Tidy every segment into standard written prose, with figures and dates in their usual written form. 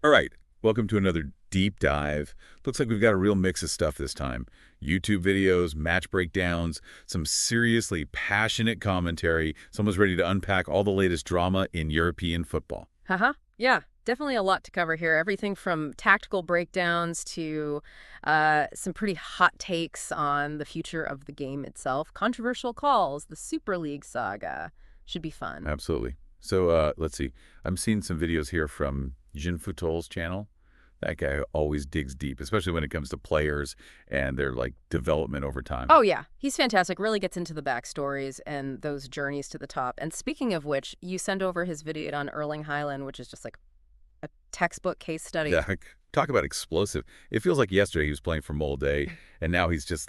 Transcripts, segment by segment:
All right, welcome to another deep dive. Looks like we've got a real mix of stuff this time. YouTube videos, match breakdowns, some seriously passionate commentary. Someone's ready to unpack all the latest drama in European football. Haha. Yeah, definitely a lot to cover here. Everything from tactical breakdowns to some pretty hot takes on the future of the game itself. Controversial calls, the Super League saga. Should be fun. Absolutely. So let's see. I'm seeing some videos here from Jin Futol's channel. That guy always digs deep, especially when it comes to players and their development over time. Oh, yeah. He's fantastic. Really gets into the backstories and those journeys to the top. And speaking of which, you send over his video on Erling Haaland, which is just like a textbook case study. Yeah, talk about explosive. It feels like yesterday he was playing for Molde, and now he's just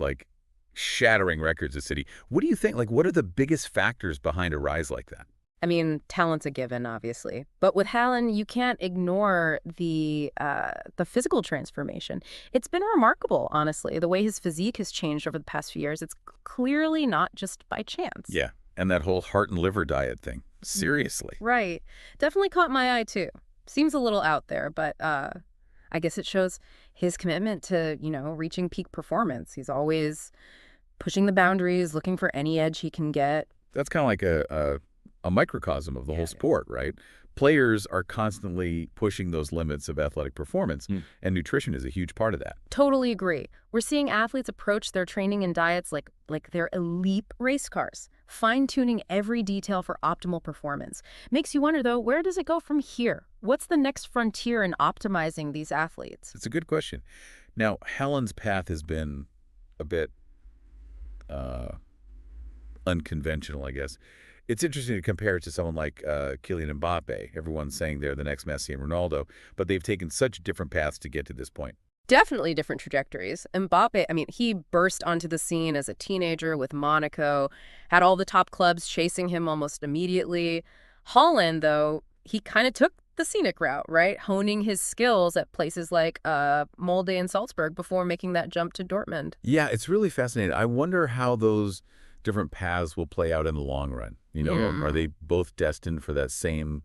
shattering records at City. What do you think? What are the biggest factors behind a rise like that? I mean, talent's a given, obviously. But with Haaland, you can't ignore the physical transformation. It's been remarkable, honestly, the way his physique has changed over the past few years. It's clearly not just by chance. Yeah, and that whole heart and liver diet thing. Seriously. Right. Definitely caught my eye, too. Seems a little out there, but I guess it shows his commitment to, reaching peak performance. He's always pushing the boundaries, looking for any edge he can get. That's kind of like a microcosm of the whole sport, right? Players are constantly pushing those limits of athletic performance, and nutrition is a huge part of that. Totally agree. We're seeing athletes approach their training and diets like they're elite race cars, fine-tuning every detail for optimal performance. Makes you wonder, though, where does it go from here? What's the next frontier in optimizing these athletes? It's a good question. Now, Helen's path has been a bit unconventional, I guess. It's interesting to compare it to someone like Kylian Mbappe. Everyone's saying they're the next Messi and Ronaldo, but they've taken such different paths to get to this point. Definitely different trajectories. Mbappe, I mean, he burst onto the scene as a teenager with Monaco, had all the top clubs chasing him almost immediately. Haaland, though, he kind of took the scenic route, right? Honing his skills at places like Molde and Salzburg before making that jump to Dortmund. Yeah, it's really fascinating. I wonder how those different paths will play out in the long run. Are they both destined for that same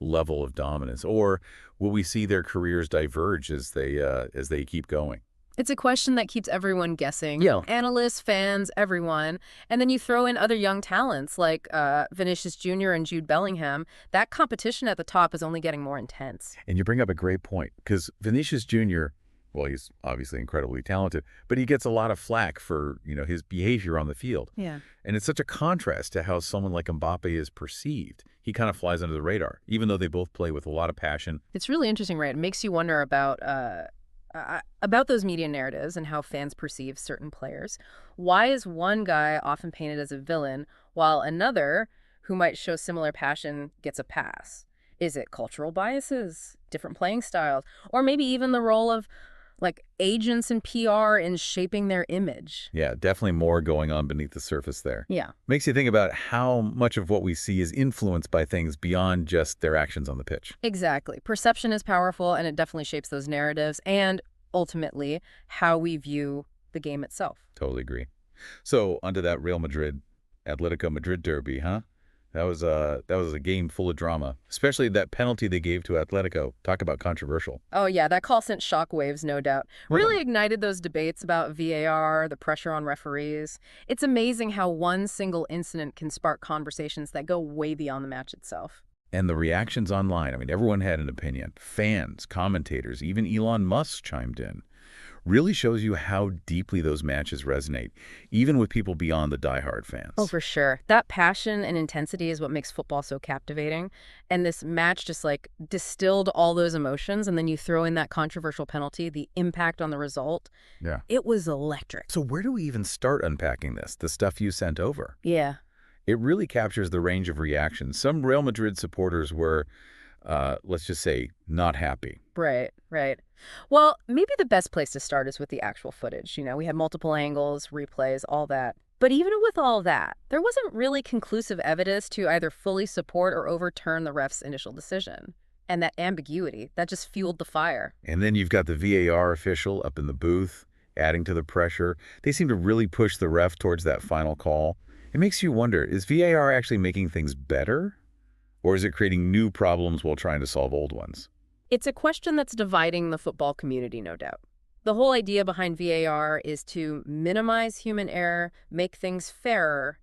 level of dominance, or will we see their careers diverge as they keep going? It's a question that keeps everyone guessing. Yeah. Analysts, fans, everyone. And then you throw in other young talents like Vinicius Jr. and Jude Bellingham. That competition at the top is only getting more intense. And you bring up a great point, because Vinicius Jr., well, he's obviously incredibly talented, but he gets a lot of flack for, his behavior on the field. Yeah. And it's such a contrast to how someone like Mbappe is perceived. He kind of flies under the radar, even though they both play with a lot of passion. It's really interesting, right? It makes you wonder about those media narratives and how fans perceive certain players. Why is one guy often painted as a villain while another, who might show similar passion, gets a pass? Is it cultural biases, different playing styles, or maybe even the role of agents and PR in shaping their image? Yeah, definitely more going on beneath the surface there. Yeah. Makes you think about how much of what we see is influenced by things beyond just their actions on the pitch. Exactly. Perception is powerful, and it definitely shapes those narratives and, ultimately, how we view the game itself. Totally agree. So, onto that Real Madrid, Atletico Madrid derby, huh? That was a game full of drama, especially that penalty they gave to Atletico. Talk about controversial. Oh, yeah, that call sent shockwaves, no doubt. Really ignited those debates about VAR, the pressure on referees. It's amazing how one single incident can spark conversations that go way beyond the match itself. And the reactions online, I mean, everyone had an opinion. Fans, commentators, even Elon Musk chimed in. Really shows you how deeply those matches resonate, even with people beyond the diehard fans. Oh, for sure. That passion and intensity is what makes football so captivating. And this match just distilled all those emotions, and then you throw in that controversial penalty, the impact on the result. Yeah. It was electric. So where do we even start unpacking this, the stuff you sent over? Yeah. It really captures the range of reactions. Some Real Madrid supporters were, let's just say, not happy. Right. Well, maybe the best place to start is with the actual footage. We had multiple angles, replays, all that. But even with all that, there wasn't really conclusive evidence to either fully support or overturn the ref's initial decision. And that ambiguity, that just fueled the fire. And then you've got the VAR official up in the booth, adding to the pressure. They seem to really push the ref towards that final call. It makes you wonder, is VAR actually making things better? Or is it creating new problems while trying to solve old ones? It's a question that's dividing the football community, no doubt. The whole idea behind VAR is to minimize human error, make things fairer,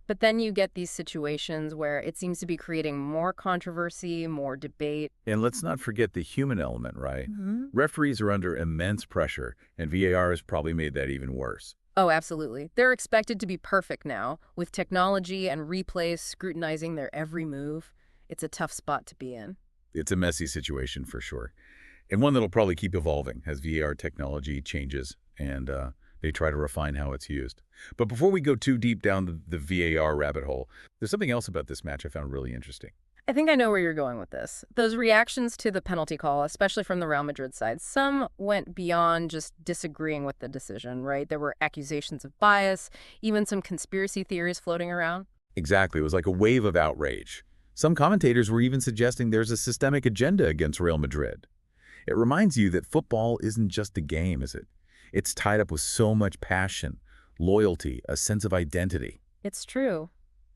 but then you get these situations where it seems to be creating more controversy, more debate. And let's not forget the human element, right? Hmm. Referees are under immense pressure, and VAR has probably made that even worse. Oh, absolutely. They're expected to be perfect now, with technology and replays scrutinizing their every move. It's a tough spot to be in. It's a messy situation for sure, and one that'll probably keep evolving as VAR technology changes and they try to refine how it's used. But before we go too deep down the VAR rabbit hole, there's something else about this match I found really interesting. I think I know where you're going with this. Those reactions to the penalty call, especially from the Real Madrid side, some went beyond just disagreeing with the decision, right? There were accusations of bias, even some conspiracy theories floating around. Exactly, it was like a wave of outrage. Some commentators were even suggesting there's a systemic agenda against Real Madrid. It reminds you that football isn't just a game, is it? It's tied up with so much passion, loyalty, a sense of identity. It's true.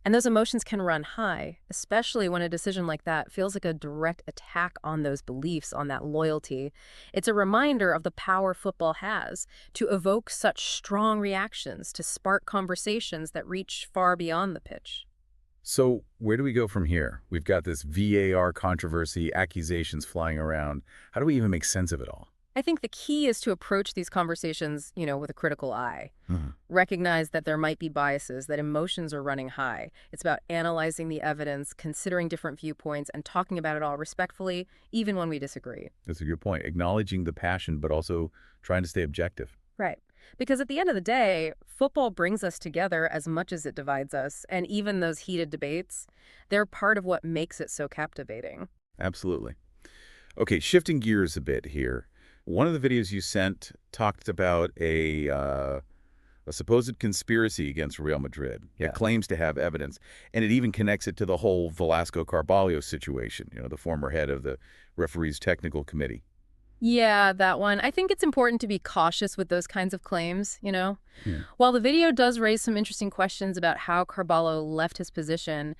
And those emotions can run high, especially when a decision like that feels like a direct attack on those beliefs, on that loyalty. It's a reminder of the power football has to evoke such strong reactions, to spark conversations that reach far beyond the pitch. So where do we go from here? We've got this VAR controversy, accusations flying around. How do we even make sense of it all? I think the key is to approach these conversations, with a critical eye. Mhm. Recognize that there might be biases, that emotions are running high. It's about analyzing the evidence, considering different viewpoints, and talking about it all respectfully, even when we disagree. That's a good point. Acknowledging the passion, but also trying to stay objective. Right. Because at the end of the day, football brings us together as much as it divides us. And even those heated debates, they're part of what makes it so captivating. Absolutely. Okay, shifting gears a bit here. One of the videos you sent talked about a supposed conspiracy against Real Madrid. Yeah. It claims to have evidence, and it even connects it to the whole Velasco Carballo situation, the former head of the referees technical committee. Yeah, that one. I think it's important to be cautious with those kinds of claims. Yeah. While the video does raise some interesting questions about how Carballo left his position,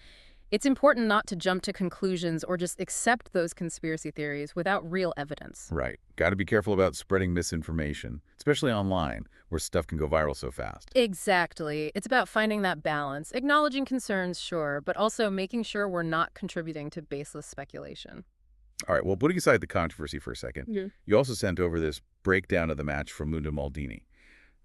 it's important not to jump to conclusions or just accept those conspiracy theories without real evidence. Right. Got to be careful about spreading misinformation, especially online, where stuff can go viral so fast. Exactly. It's about finding that balance, acknowledging concerns, sure, but also making sure we're not contributing to baseless speculation. All right, well, putting aside the controversy for a second, Yeah. you also sent over this breakdown of the match from Mundo Maldini.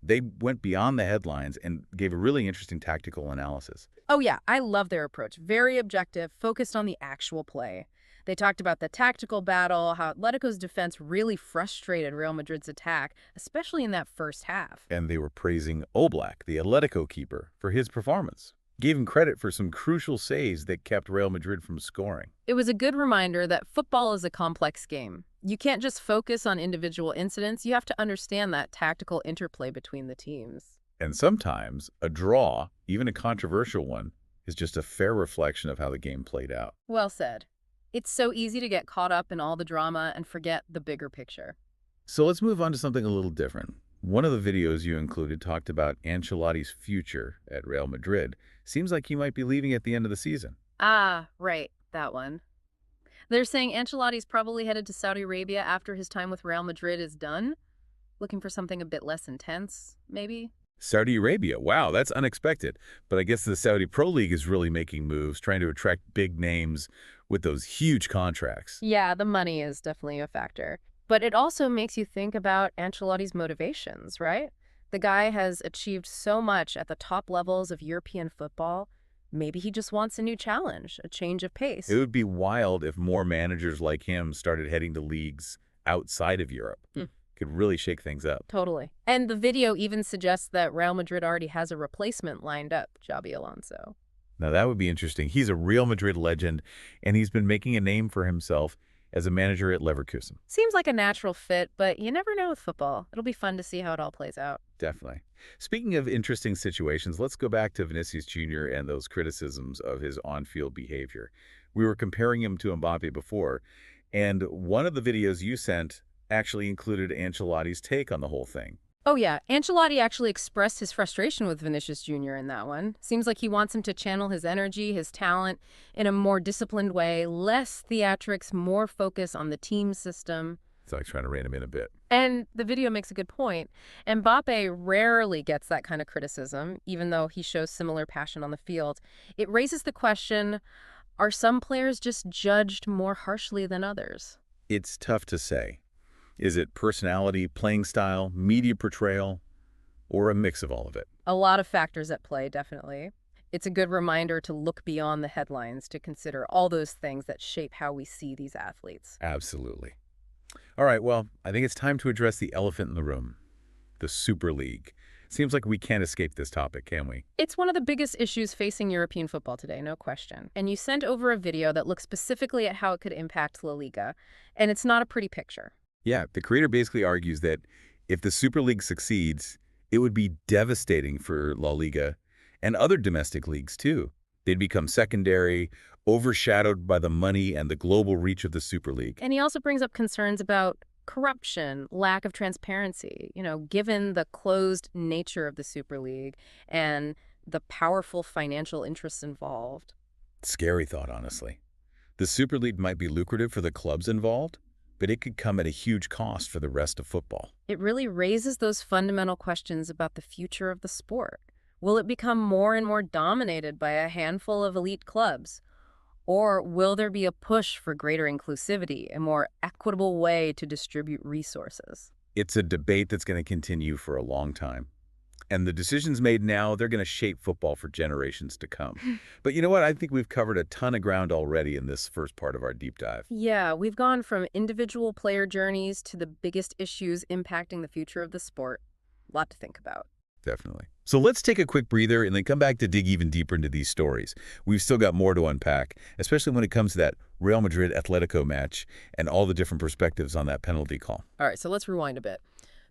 They went beyond the headlines and gave a really interesting tactical analysis. Oh, yeah, I love their approach. Very objective, focused on the actual play. They talked about the tactical battle, how Atletico's defense really frustrated Real Madrid's attack, especially in that first half. And they were praising Oblak, the Atletico keeper, for his performance. Gave him credit for some crucial saves that kept Real Madrid from scoring. It was a good reminder that football is a complex game. You can't just focus on individual incidents. You have to understand that tactical interplay between the teams. And sometimes a draw, even a controversial one, is just a fair reflection of how the game played out. Well said. It's so easy to get caught up in all the drama and forget the bigger picture. So let's move on to something a little different. One of the videos you included talked about Ancelotti's future at Real Madrid. Seems like he might be leaving at the end of the season. Ah, right, that one. They're saying Ancelotti's probably headed to Saudi Arabia after his time with Real Madrid is done. Looking for something a bit less intense, maybe? Saudi Arabia. Wow, that's unexpected. But I guess the Saudi Pro League is really making moves, trying to attract big names with those huge contracts. Yeah, the money is definitely a factor. But it also makes you think about Ancelotti's motivations, right? The guy has achieved so much at the top levels of European football. Maybe he just wants a new challenge, a change of pace. It would be wild if more managers like him started heading to leagues outside of Europe. Could really shake things up. Totally. And the video even suggests that Real Madrid already has a replacement lined up, Xabi Alonso. Now, that would be interesting. He's a Real Madrid legend, and he's been making a name for himself as a manager at Leverkusen. Seems like a natural fit, but you never know with football. It'll be fun to see how it all plays out. Definitely. Speaking of interesting situations, let's go back to Vinicius Jr. and those criticisms of his on-field behavior. We were comparing him to Mbappe before, and one of the videos you sent actually included Ancelotti's take on the whole thing. Oh, yeah. Ancelotti actually expressed his frustration with Vinicius Jr. in that one. Seems like he wants him to channel his energy, his talent, in a more disciplined way, less theatrics, more focus on the team system. It's like trying to rein him in a bit. And the video makes a good point. Mbappe rarely gets that kind of criticism, even though he shows similar passion on the field. It raises the question, are some players just judged more harshly than others? It's tough to say. Is it personality, playing style, media portrayal, or a mix of all of it? A lot of factors at play, definitely. It's a good reminder to look beyond the headlines to consider all those things that shape how we see these athletes. Absolutely. All right, well, I think it's time to address the elephant in the room, the Super League. Seems like we can't escape this topic, can we? It's one of the biggest issues facing European football today, no question. And you sent over a video that looks specifically at how it could impact La Liga, and it's not a pretty picture. Yeah, the creator basically argues that if the Super League succeeds, it would be devastating for La Liga and other domestic leagues too. They'd become secondary, overshadowed by the money and the global reach of the Super League. And he also brings up concerns about corruption, lack of transparency, given the closed nature of the Super League and the powerful financial interests involved. Scary thought, honestly. The Super League might be lucrative for the clubs involved, but it could come at a huge cost for the rest of football. It really raises those fundamental questions about the future of the sport. Will it become more and more dominated by a handful of elite clubs? Or will there be a push for greater inclusivity, a more equitable way to distribute resources? It's a debate that's going to continue for a long time. And the decisions made now, they're going to shape football for generations to come. But you know what? I think we've covered a ton of ground already in this first part of our deep dive. Yeah, we've gone from individual player journeys to the biggest issues impacting the future of the sport. A lot to think about. Definitely. So let's take a quick breather and then come back to dig even deeper into these stories. We've still got more to unpack, especially when it comes to that Real Madrid-Atletico match and all the different perspectives on that penalty call. All right, so let's rewind a bit.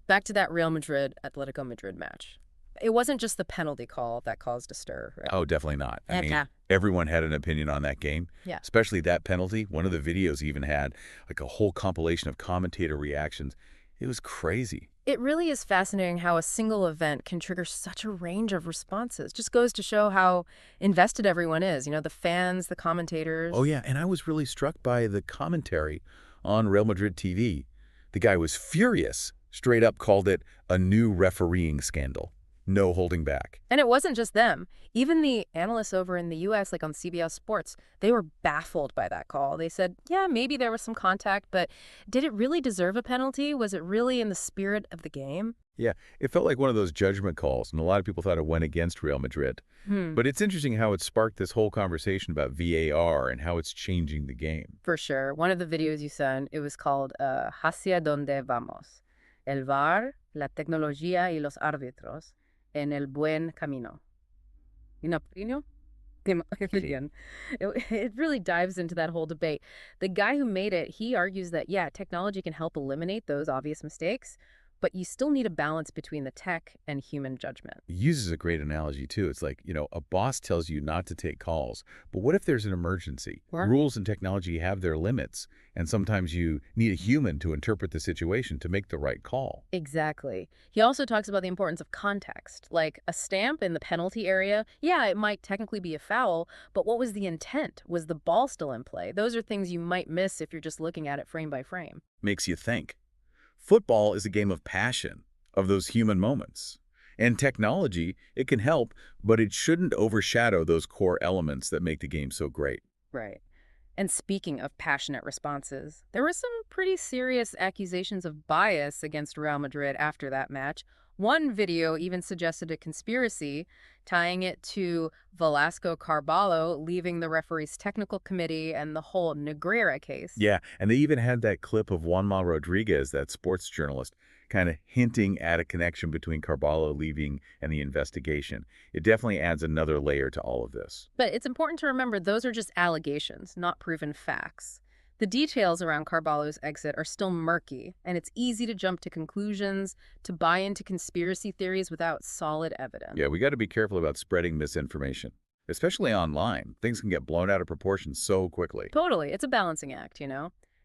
Back to that Real Madrid-Atletico Madrid match. It wasn't just the penalty call that caused a stir, right? Oh, definitely not. I mean, Okay. everyone had an opinion on that game, Yeah. especially that penalty. One of the videos even had like a whole compilation of commentator reactions. It was crazy. It really is fascinating how a single event can trigger such a range of responses. Just goes to show how invested everyone is, the fans, the commentators. Oh, yeah, and I was really struck by the commentary on Real Madrid TV. The guy was furious, straight up called it a new refereeing scandal. No holding back. And it wasn't just them. Even the analysts over in the U.S., like on CBS Sports, they were baffled by that call. They said, yeah, maybe there was some contact, but did it really deserve a penalty? Was it really in the spirit of the game? Yeah, it felt like one of those judgment calls, and a lot of people thought it went against Real Madrid. But it's interesting how it sparked this whole conversation about VAR and how it's changing the game. For sure. One of the videos you sent, it was called Hacia Donde Vamos. El VAR, la tecnología y los árbitros en el buen camino. It really dives into that whole debate. The guy who made it, he argues that, yeah, technology can help eliminate those obvious mistakes, but you still need a balance between the tech and human judgment. He uses a great analogy, too. It's like, a boss tells you not to take calls, but what if there's an emergency? What? Rules and technology have their limits, and sometimes you need a human to interpret the situation to make the right call. Exactly. He also talks about the importance of context, like a stamp in the penalty area. Yeah, it might technically be a foul, but what was the intent? Was the ball still in play? Those are things you might miss if you're just looking at it frame by frame. Makes you think. Football is a game of passion, of those human moments. And technology, it can help, but it shouldn't overshadow those core elements that make the game so great. Right. And speaking of passionate responses, there were some pretty serious accusations of bias against Real Madrid after that match. One video even suggested a conspiracy, tying it to Velasco Carballo leaving the referee's technical committee and the whole Negreira case. Yeah, and they even had that clip of Juanma Rodriguez, that sports journalist, kind of hinting at a connection between Carballo leaving and the investigation. It definitely adds another layer to all of this. But it's important to remember those are just allegations, not proven facts. The details around Carballo's exit are still murky, and it's easy to jump to conclusions, to buy into conspiracy theories without solid evidence. Yeah, we got to be careful about spreading misinformation, especially online. Things can get blown out of proportion so quickly. Totally. It's a balancing act,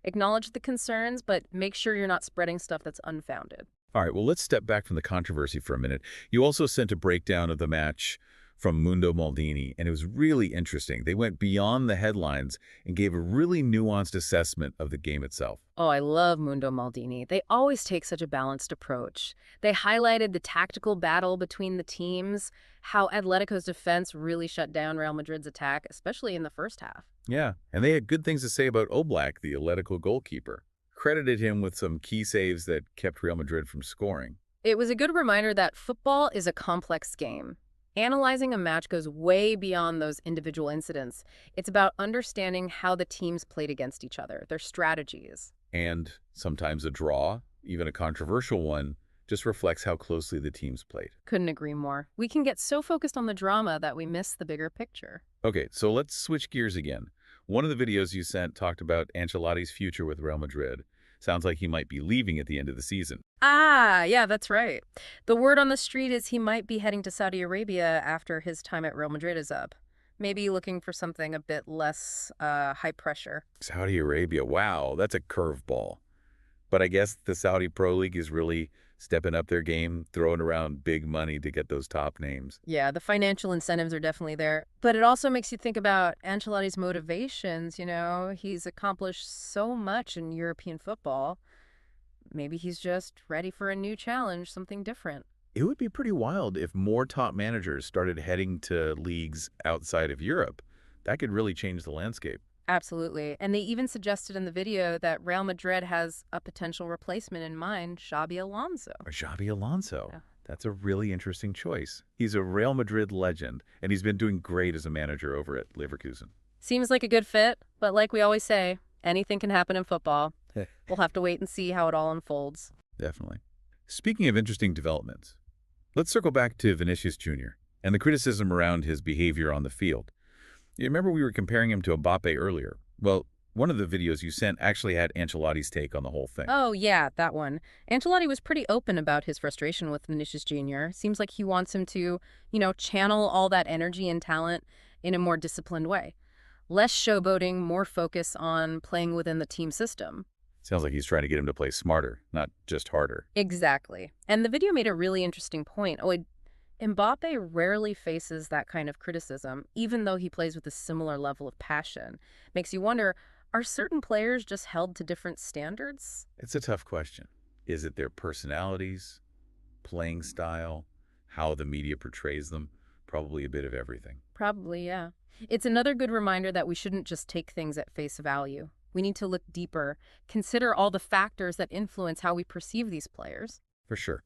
Acknowledge the concerns, but make sure you're not spreading stuff that's unfounded. All right, well, let's step back from the controversy for a minute. You also sent a breakdown of the match from Mundo Maldini, and it was really interesting. They went beyond the headlines and gave a really nuanced assessment of the game itself. Oh, I love Mundo Maldini. They always take such a balanced approach. They highlighted the tactical battle between the teams, how Atletico's defense really shut down Real Madrid's attack, especially in the first half. Yeah, and they had good things to say about Oblak, the Atletico goalkeeper. Credited him with some key saves that kept Real Madrid from scoring. It was a good reminder that football is a complex game. Analyzing a match goes way beyond those individual incidents. It's about understanding how the teams played against each other, their strategies. And sometimes a draw, even a controversial one, just reflects how closely the teams played. Couldn't agree more. We can get so focused on the drama that we miss the bigger picture. Okay, so let's switch gears again. One of the videos you sent talked about Ancelotti's future with Real Madrid. Sounds like he might be leaving at the end of the season. Ah, yeah, that's right. The word on the street is he might be heading to Saudi Arabia after his time at Real Madrid is up. Maybe looking for something a bit less high pressure. Saudi Arabia, wow, that's a curveball. But I guess the Saudi Pro League is really stepping up their game, throwing around big money to get those top names. Yeah, the financial incentives are definitely there. But it also makes you think about Ancelotti's motivations, you know? He's accomplished so much in European football. Maybe he's just ready for a new challenge, something different. It would be pretty wild if more top managers started heading to leagues outside of Europe. That could really change the landscape. Absolutely. And they even suggested in the video that Real Madrid has a potential replacement in mind, Xabi Alonso. Or Xabi Alonso. Yeah. That's a really interesting choice. He's a Real Madrid legend, and he's been doing great as a manager over at Leverkusen. Seems like a good fit, but like we always say, anything can happen in football. We'll have to wait and see how it all unfolds. Definitely. Speaking of interesting developments, let's circle back to Vinicius Jr. and the criticism around his behavior on the field. You remember we were comparing him to Mbappe earlier? Well, one of the videos you sent actually had Ancelotti's take on the whole thing. Oh, yeah, that one. Ancelotti was pretty open about his frustration with Vinicius Jr. Seems like he wants him to, channel all that energy and talent in a more disciplined way. Less showboating, more focus on playing within the team system. Sounds like he's trying to get him to play smarter, not just harder. Exactly. And the video made a really interesting point. Mbappe rarely faces that kind of criticism, even though he plays with a similar level of passion. Makes you wonder, are certain players just held to different standards? It's a tough question. Is it their personalities, playing style, how the media portrays them? Probably a bit of everything. Probably, yeah. It's another good reminder that we shouldn't just take things at face value. We need to look deeper, consider all the factors that influence how we perceive these players. For sure.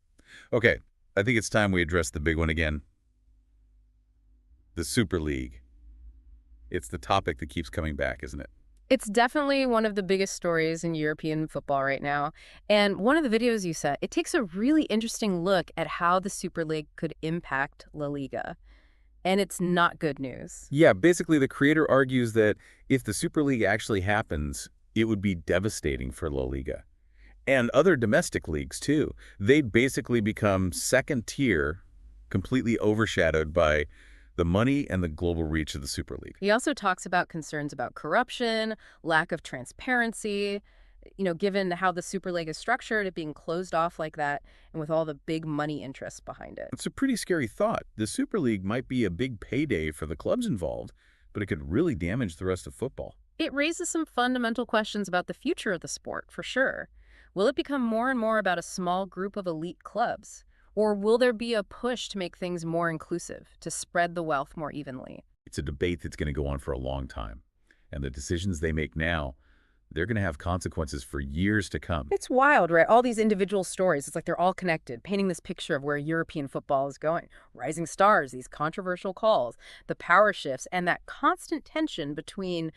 Okay, I think it's time we address the big one again. The Super League. It's the topic that keeps coming back, isn't it? It's definitely one of the biggest stories in European football right now. And one of the videos you sent, it takes a really interesting look at how the Super League could impact La Liga. And it's not good news. Yeah, basically the creator argues that if the Super League actually happens, it would be devastating for La Liga. And other domestic leagues, too. They'd basically become second tier, completely overshadowed by the money and the global reach of the Super League. He also talks about concerns about corruption, lack of transparency, given how the Super League is structured, it being closed off like that, and with all the big money interests behind it. It's a pretty scary thought. The Super League might be a big payday for the clubs involved, but it could really damage the rest of football. It raises some fundamental questions about the future of the sport, for sure. Will it become more and more about a small group of elite clubs? Or will there be a push to make things more inclusive, to spread the wealth more evenly? It's a debate that's going to go on for a long time. And the decisions they make now, they're going to have consequences for years to come. It's wild, right? All these individual stories, it's like they're all connected, painting this picture of where European football is going. Rising stars, these controversial calls, the power shifts, and that constant tension between,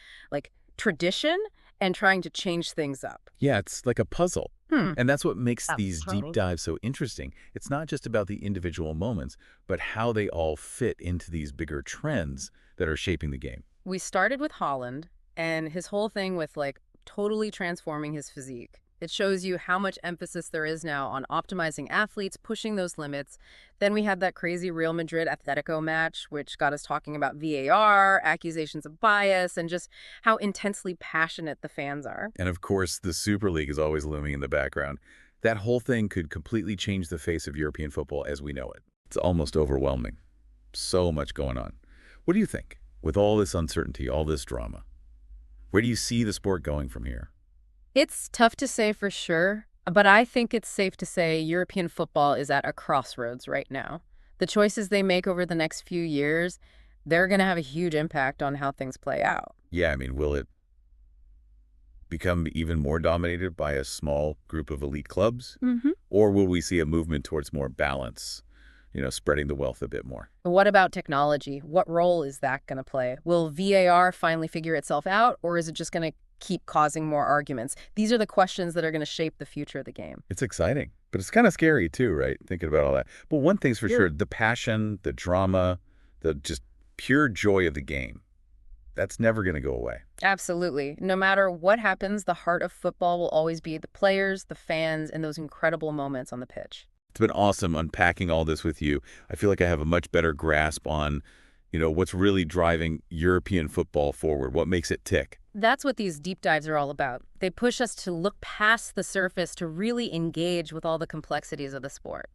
tradition and trying to change things up. Yeah, it's like a puzzle. And that's what makes these Totally. deep dives so interesting. It's not just about the individual moments, but how they all fit into these bigger trends that are shaping the game. We started with Holland and his whole thing with totally transforming his physique. It shows you how much emphasis there is now on optimizing athletes, pushing those limits. Then we had that crazy Real Madrid Atletico match, which got us talking about VAR, accusations of bias, and just how intensely passionate the fans are. And of course, the Super League is always looming in the background. That whole thing could completely change the face of European football as we know it. It's almost overwhelming. So much going on. What do you think? With all this uncertainty, all this drama, where do you see the sport going from here? It's tough to say for sure, but I think it's safe to say European football is at a crossroads right now. The choices they make over the next few years, they're going to have a huge impact on how things play out. Yeah, I mean, will it become even more dominated by a small group of elite clubs? Hmm. Or will we see a movement towards more balance, spreading the wealth a bit more? What about technology? What role is that going to play? Will VAR finally figure itself out, or is it just going to keep causing more arguments? These are the questions that are going to shape the future of the game. It's exciting, but it's kind of scary too, right? Thinking about all that. But one thing's for Sure. sure, the passion, the drama, the just pure joy of the game, that's never going to go away. Absolutely. No matter what happens, the heart of football will always be the players, the fans, and those incredible moments on the pitch. It's been awesome unpacking all this with you. I feel like I have a much better grasp on, what's really driving European football forward, what makes it tick. That's what these deep dives are all about. They push us to look past the surface to really engage with all the complexities of the sport.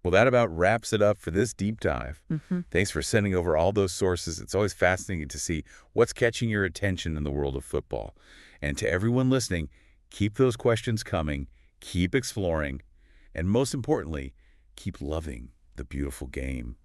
Well, that about wraps it up for this deep dive. Hmm. Thanks for sending over all those sources. It's always fascinating to see what's catching your attention in the world of football. And to everyone listening, keep those questions coming, keep exploring, and most importantly, keep loving the beautiful game.